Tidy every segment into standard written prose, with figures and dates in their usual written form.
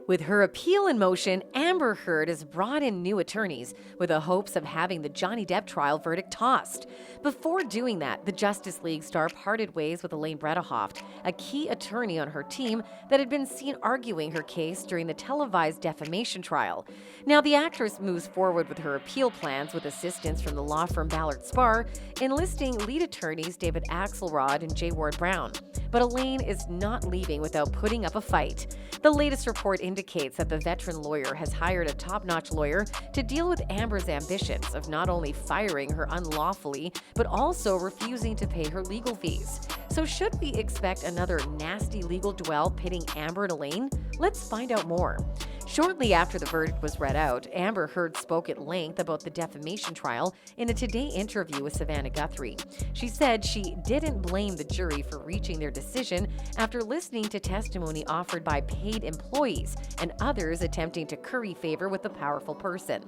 With her appeal in motion, Amber Heard has brought in new attorneys with the hopes of having the Johnny Depp trial verdict tossed. Before doing that, the Justice League star parted ways with Elaine Bredehoft, a key attorney on her team that had been seen arguing her case during the televised defamation trial. Now, the actress moves forward with her appeal plans with assistance from the law firm Ballard Spahr, enlisting lead attorneys David Axelrod and J. Ward Brown. But Elaine is not leaving without putting up a fight. The latest report indicates that the veteran lawyer has hired a top-notch lawyer to deal with Amber's ambitions of not only firing her unlawfully, but also refusing to pay her legal fees. So should we expect another nasty legal duel pitting Amber and Elaine? Let's find out more. Shortly after the verdict was read out, Amber Heard spoke at length about the defamation trial in a Today interview with Savannah Guthrie. She said she didn't blame the jury for reaching their decision after listening to testimony offered by paid employees and others attempting to curry favor with a powerful person.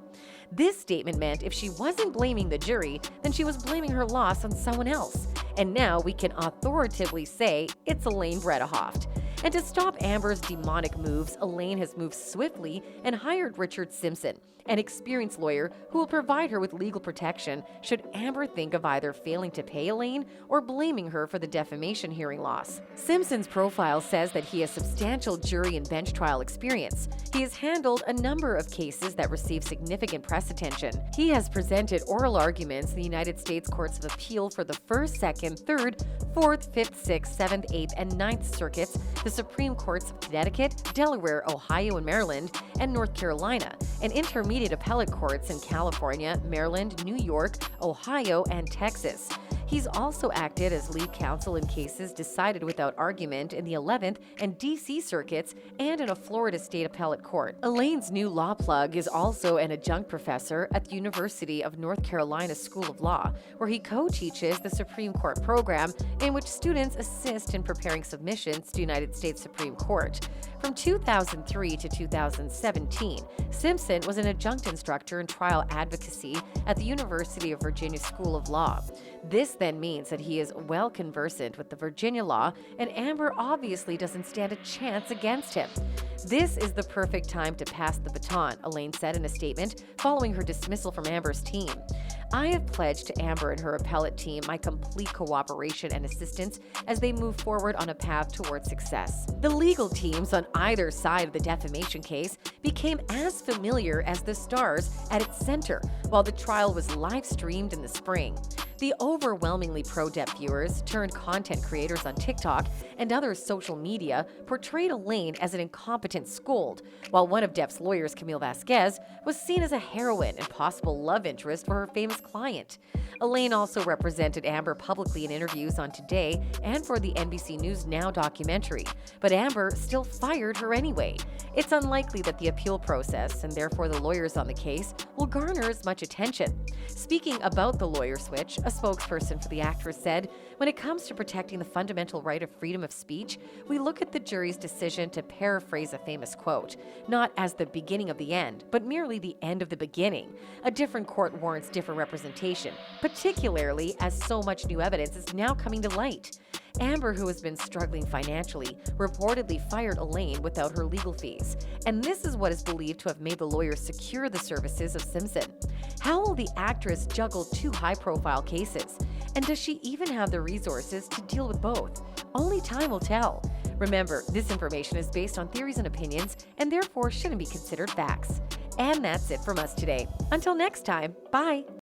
This statement meant if she wasn't blaming the jury, then she was blaming her loss on someone else. And now we can authoritatively say it's Elaine Bredehoft. And to stop Amber's demonic moves, Elaine has moved swiftly and hired Richard Simpson, an experienced lawyer who will provide her with legal protection should Amber think of either failing to pay Elaine or blaming her for the defamation hearing loss. Simpson's profile says that he has substantial jury and bench trial experience. He has handled a number of cases that receive significant press attention. He has presented oral arguments in the United States Courts of Appeal for the 1st, 2nd, 3rd, 4th, 5th, 6th, 7th, 8th, and 9th Circuits, the Supreme Courts of Connecticut, Delaware, Ohio, and Maryland, and North Carolina, and intermediate appellate courts in California, Maryland, New York, Ohio, and Texas. He's also acted as lead counsel in cases decided without argument in the 11th and D.C. circuits and in a Florida state appellate court. Elaine's new law plug is also an adjunct professor at the University of North Carolina School of Law, where he co-teaches the Supreme Court program in which students assist in preparing submissions to the United States Supreme Court. From 2003 to 2017, Simpson was an adjunct instructor in trial advocacy at the University of Virginia School of Law. This then means that he is well conversant with the Virginia law, and Amber obviously doesn't stand a chance against him. This is the perfect time to pass the baton, Elaine said in a statement following her dismissal from Amber's team. I have pledged to Amber and her appellate team my complete cooperation and assistance as they move forward on a path towards success. The legal teams on either side of the defamation case became as familiar as the stars at its center while the trial was live-streamed in the spring. The overwhelmingly pro-Depp viewers turned content creators on TikTok and other social media portrayed Elaine as an incompetent scold, while one of Depp's lawyers, Camille Vasquez, was seen as a heroine and possible love interest for her famous client. Elaine also represented Amber publicly in interviews on Today and for the NBC News Now documentary, but Amber still fired her anyway. It's unlikely that the appeal process, and therefore the lawyers on the case, will garner as much attention. Speaking about the lawyer switch, a spokesperson for the actress said, "When it comes to protecting the fundamental right of freedom of speech, we look at the jury's decision to paraphrase a famous quote, not as the beginning of the end, but merely the end of the beginning. A different court warrants different representation, particularly as so much new evidence is now coming to light." Amber, who has been struggling financially, reportedly fired Elaine without her legal fees. And this is what is believed to have made the lawyers secure the services of Simpson. How will the actress juggle two high-profile cases? And does she even have the resources to deal with both? Only time will tell. Remember, this information is based on theories and opinions and therefore shouldn't be considered facts. And that's it from us today. Until next time, bye!